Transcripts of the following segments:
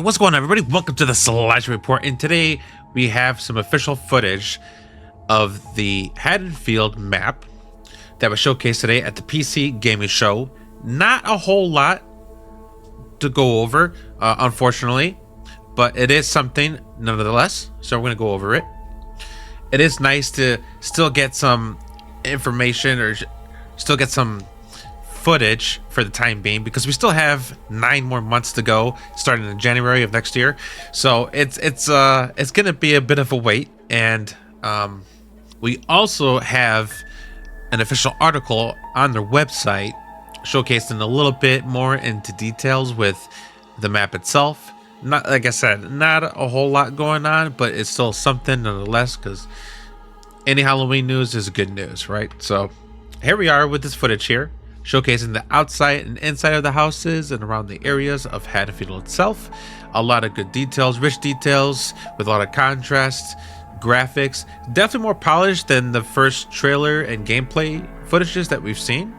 What's going on, everybody? Welcome to the Slideshow Report, and today we have some official footage of the Haddonfield map that was showcased today at the PC Gaming Show. Not a whole lot to go over, unfortunately, but it is something nonetheless, so we're going to go over it. It is nice to still get some information or still get some footage for the time being, because we still have 9 more months to go, starting in January of next year. So it's gonna be a bit of a wait, and we also have an official article on their website showcasing a little bit more into details with the map itself. Not, like I said, not a whole lot going on, but it's still something nonetheless, because any Halloween news is good news, right? So here we are with this footage here, showcasing the outside and inside of the houses and around the areas of Haddonfield itself. A lot of good details, rich details with a lot of contrast, graphics, definitely more polished than the first trailer and gameplay footages that we've seen.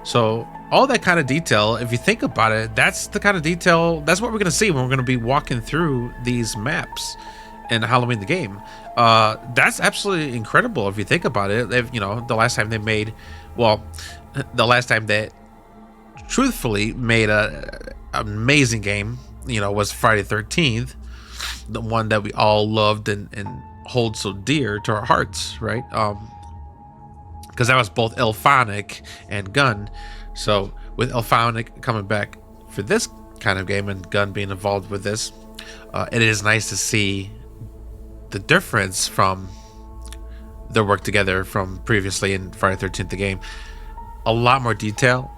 So all that kind of detail, if you think about it, that's the kind of detail, that's what we're going to see when we're going to be walking through these maps in Halloween the game. That's absolutely incredible if you think about it. They've, the last time they made, the last time that truthfully made a amazing game, was Friday 13th, the one that we all loved and hold so dear to our hearts, right? Because that was both Elphonic and Gunn. So with Elphonic coming back for this kind of game and Gunn being involved with this, it is nice to see the difference from their work together from previously in Friday 13th the game. A lot more detail,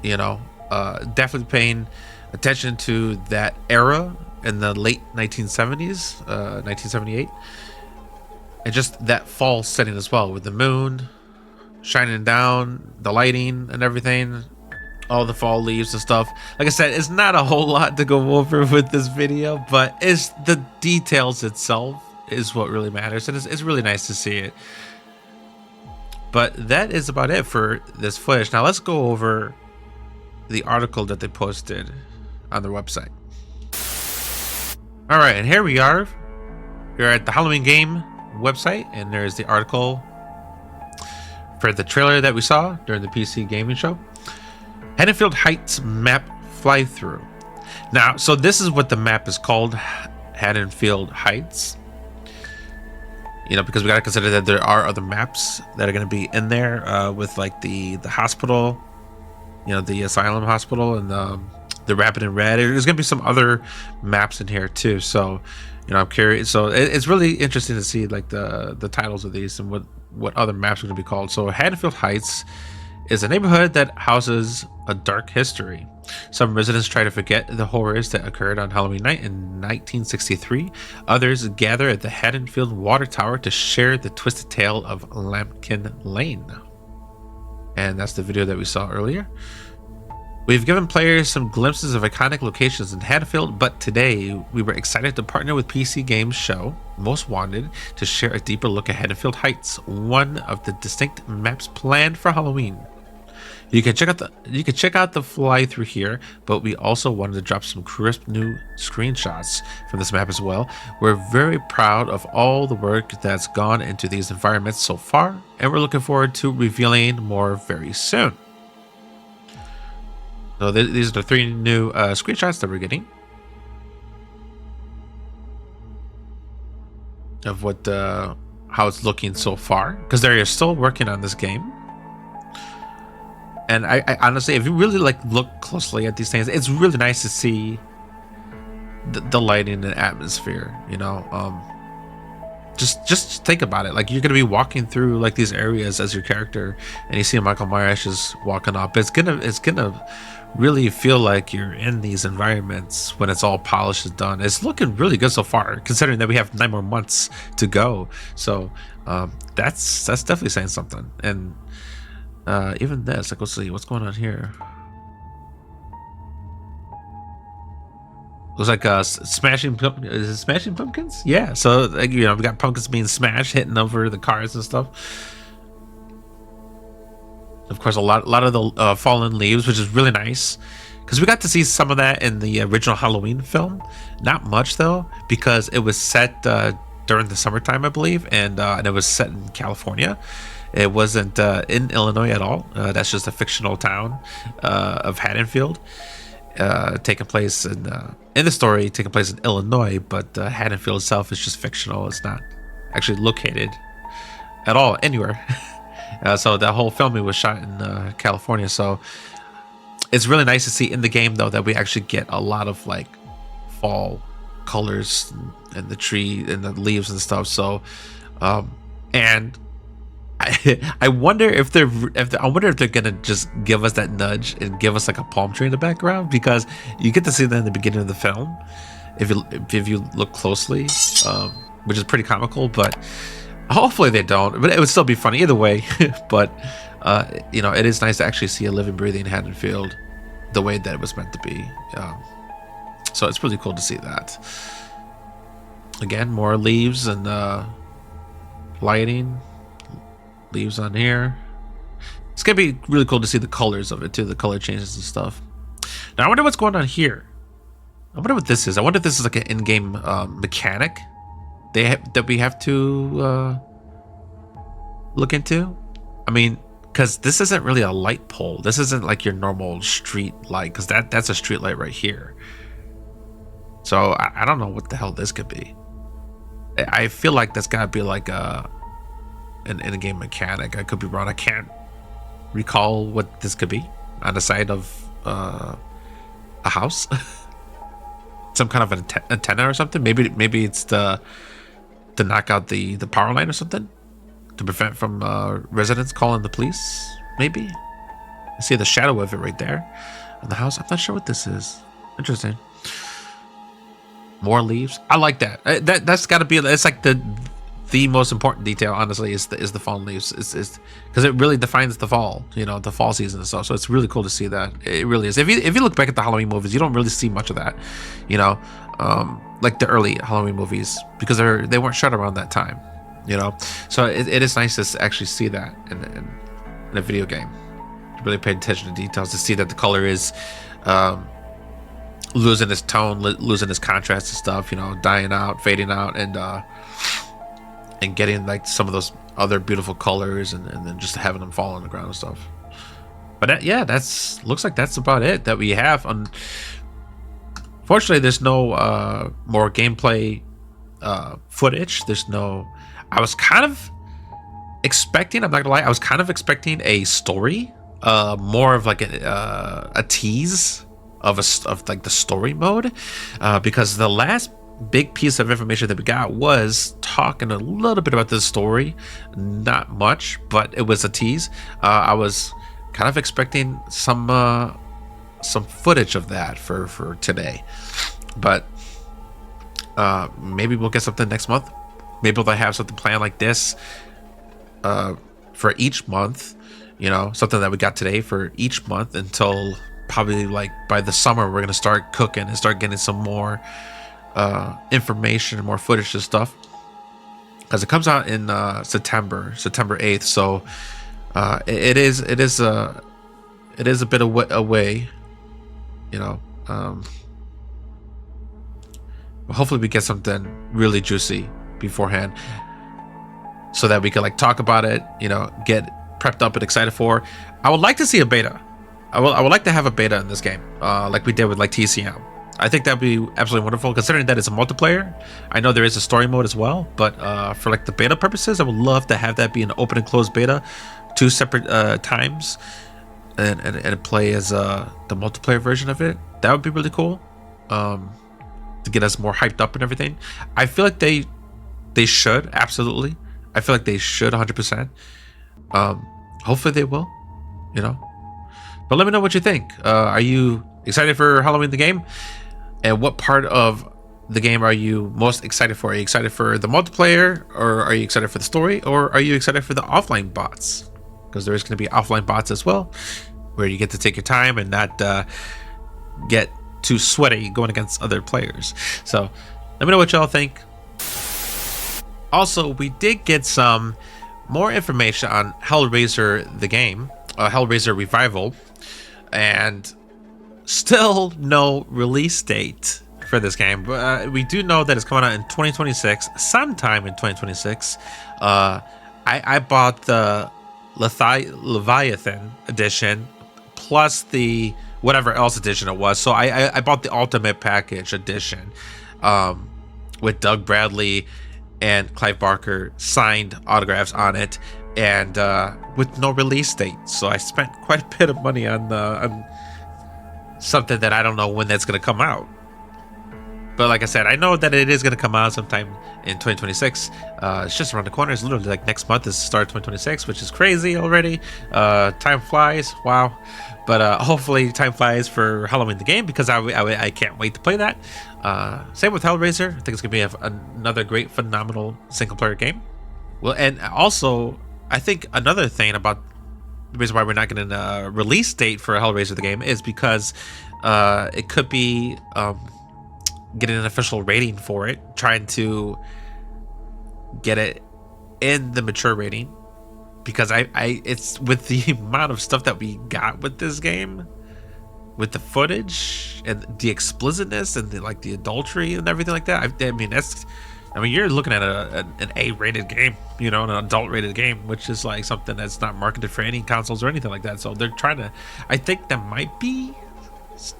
definitely paying attention to that era in the late 1970s, 1978, and just that fall setting as well, with the moon shining down, the lighting and everything, all the fall leaves and stuff. Like I said, it's not a whole lot to go over with this video, but it's the details itself is what really matters, and it's really nice to see it. But that is about it for this footage. Now let's go over the article that they posted on their website. All right, and here we are. We're at the Halloween game website, and there's the article for the trailer that we saw during the PC gaming show. Haddonfield Heights map fly-through. Now, so this is what the map is called, Haddonfield Heights. Because we got to consider that there are other maps that are going to be in there, with like the hospital, the asylum hospital, and the Rapid in Red. There's going to be some other maps in here too. So, I'm curious. So it's really interesting to see like the titles of these and what other maps are going to be called. So Haddonfield Heights is a neighborhood that houses a dark history. Some residents try to forget the horrors that occurred on Halloween night in 1963. Others gather at the Haddonfield Water Tower to share the twisted tale of Lambkin Lane. And that's the video that we saw earlier. We've given players some glimpses of iconic locations in Haddonfield, but today we were excited to partner with PC Games Show Most Wanted to share a deeper look at Haddonfield Heights, one of the distinct maps planned for Halloween. You can check out the fly through here, but we also wanted to drop some crisp new screenshots from this map as well. We're very proud of all the work that's gone into these environments so far, and we're looking forward to revealing more very soon. So these are the 3 new screenshots that we're getting of what how it's looking so far, because they're still working on this game. And I honestly, if you really look closely at these things, it's really nice to see the lighting and atmosphere. Just think about it. Like, you're gonna be walking through like these areas as your character, and you see Michael Myers just walking up. It's gonna really feel like you're in these environments when it's all polished and done. It's looking really good so far, considering that we have 9 more months to go. So that's definitely saying something. And even this, let's see what's going on here. Looks like smashing pumpkins. Is it smashing pumpkins? Yeah. So we got pumpkins being smashed, hitting over the cars and stuff. Of course, a lot of the fallen leaves, which is really nice, because we got to see some of that in the original Halloween film. Not much though, because it was set during the summertime, I believe, and it was set in California. It wasn't in Illinois at all. That's just a fictional town of Haddonfield, taking place in the story, taking place in Illinois, but Haddonfield itself is just fictional. It's not actually located at all anywhere. So the whole filming was shot in California. So it's really nice to see in the game though that we actually get a lot of like fall colors and the tree and the leaves and stuff. So and I wonder if they're gonna just give us that nudge and give us like a palm tree in the background, because you get to see that in the beginning of the film if you look closely, which is pretty comical. But hopefully they don't. But it would still be funny either way. But you know, it is nice to actually see a living, breathing Haddonfield the way that it was meant to be. So it's really cool to see that. Again, more leaves and lighting. Leaves on here. It's gonna be really cool to see the colors of it too, the color changes and stuff. Now I wonder what's going on here. I wonder what this is. I wonder if this is like an in-game mechanic that we have to look into. I mean, because this isn't really a light pole. This isn't like your normal street light, because that's a street light right here. So I don't know what the hell this could be. I feel like that's gotta be like an in-game mechanic. I could be wrong. I can't recall what this could be on the side of a house. Some kind of an antenna or something. Maybe it's to knock out the power line or something, to prevent from residents calling the police. Maybe. I see the shadow of it right there on the house. I'm not sure what this is. Interesting. More leaves. I like that. That's got to be. It's like the most important detail, honestly, is the fallen leaves. Is because it really defines the fall. You know, the fall season and stuff. So it's really cool to see that. It really is. If you look back at the Halloween movies, you don't really see much of that. You know, like the early Halloween movies, because they weren't shot around that time. You know, so it is nice to actually see that in a video game. Really pay attention to details to see that the color is losing its tone, losing its contrast and stuff. You know, dying out, fading out, and getting like some of those other beautiful colors, and then just having them fall on the ground and stuff. But looks like that's about it that we have. Unfortunately, there's no more gameplay footage. There's no. I was kind of expecting. I'm not gonna lie. I was kind of expecting a story, more of like a tease of like the story mode, because the last big piece of information that we got was talking a little bit about the story. Not much, but it was a tease. I was kind of expecting some footage of that for today, but maybe we'll get something next month. Maybe they'll have something planned like this for each month. You know, something that we got today for each month until probably like by the summer we're gonna start cooking and start getting some more information and more footage and stuff, because it comes out in September 8th. So it is a bit away, you know. Hopefully we get something really juicy beforehand, so that we can like talk about it, you know, get prepped up and excited for. I would like to see a beta. I would like to have a beta in this game, like we did with like TCM. I think that'd be absolutely wonderful, considering that it's a multiplayer. I know there is a story mode as well, but for like the beta purposes, I would love to have that be an open and closed beta, 2 separate times, and play as the multiplayer version of it. That would be really cool, to get us more hyped up and everything. I feel like they should, absolutely. I feel like they should 100%. Hopefully they will, you know. But let me know what you think. Are you excited for Halloween the game? And what part of the game are you most excited for? Are you excited for the multiplayer, or are you excited for the story, or are you excited for the offline bots? Because there is going to be offline bots as well, where you get to take your time and not get too sweaty going against other players. So let me know what y'all think. Also, we did get some more information on Hellraiser the game, Hellraiser Revival, and Still no release date for this game, but we do know that it's coming out in 2026, sometime in 2026. I bought the Leviathan edition plus the whatever else edition it was. So I bought the Ultimate Package edition with Doug Bradley and Clive Barker signed autographs on it, and with no release date. So I spent quite a bit of money on something that I don't know when that's going to come out. But like I said, I know that it is going to come out sometime in 2026. It's just around the corner. It's literally like next month is the start of 2026, which is crazy already. Time flies. Wow. But hopefully time flies for Halloween the game, because I can't wait to play that. Same with Hellraiser. I think it's going to be another great, phenomenal single-player game. Well, and also, I think another thing about the reason why we're not getting a release date for Hellraiser the game is because it could be getting an official rating for it, trying to get it in the mature rating, because it's with the amount of stuff that we got with this game, with the footage and the explicitness and the adultery and everything like that. I mean, you're looking at an A-rated game, an adult-rated game, which is like something that's not marketed for any consoles or anything like that. So they're trying to, I think that might be,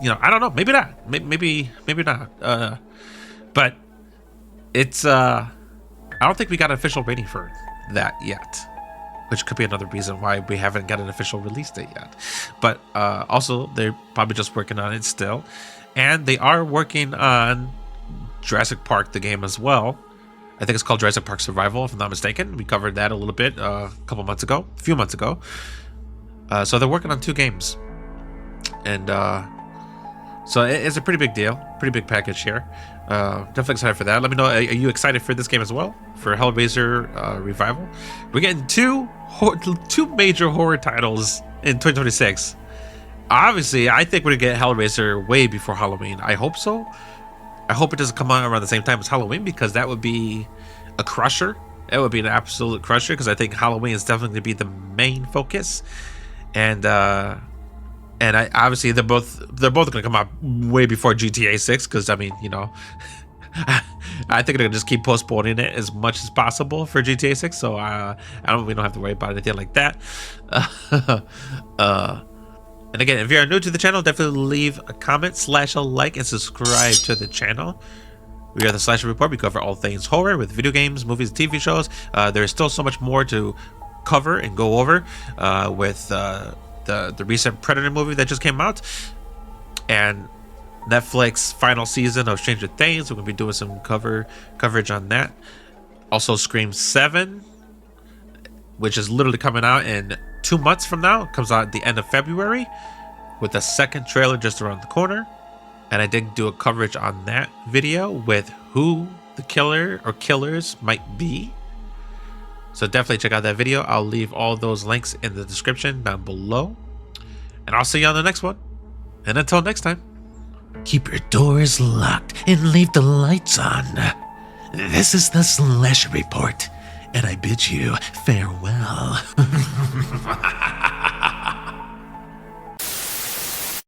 I don't know, maybe not, maybe not. But it's, I don't think we got an official rating for that yet, which could be another reason why we haven't got an official release date yet. But also, they're probably just working on it still, and they are working on Jurassic Park the game as well. I think it's called Jurassic Park Survival, if I'm not mistaken. We covered that a little bit a few months ago. So they're working on 2 games, and so it's a pretty big deal, pretty big package here. Definitely excited for that. Let me know, are you excited for this game as well, for Hellraiser Revival? We're getting two major horror titles in 2026. Obviously, I think we're gonna get Hellraiser way before Halloween. I hope so. I hope it doesn't come out around the same time as Halloween, because that would be a crusher. It would be an absolute crusher, because I think Halloween is definitely going to be the main focus. And obviously they're both going to come out way before GTA 6, because I mean, I think they're going to just keep postponing it as much as possible for GTA 6. So we don't have to worry about anything like that. And again, if you're new to the channel, definitely leave a comment, / a like, and subscribe to the channel. We are the Slasher Report. We cover all things horror with video games, movies, and TV shows. There's still so much more to cover and go over with the recent Predator movie that just came out, and Netflix final season of Stranger Things. We're going to be doing some coverage on that. Also, Scream 7, which is literally coming out in 2 months from now. It comes out at the end of February, with the second trailer just around the corner. And I did do a coverage on that video with who the killer or killers might be. So definitely check out that video. I'll leave all those links in the description down below. And I'll see you on the next one. And until next time, keep your doors locked and leave the lights on. This is the Slasher Report, and I bid you farewell.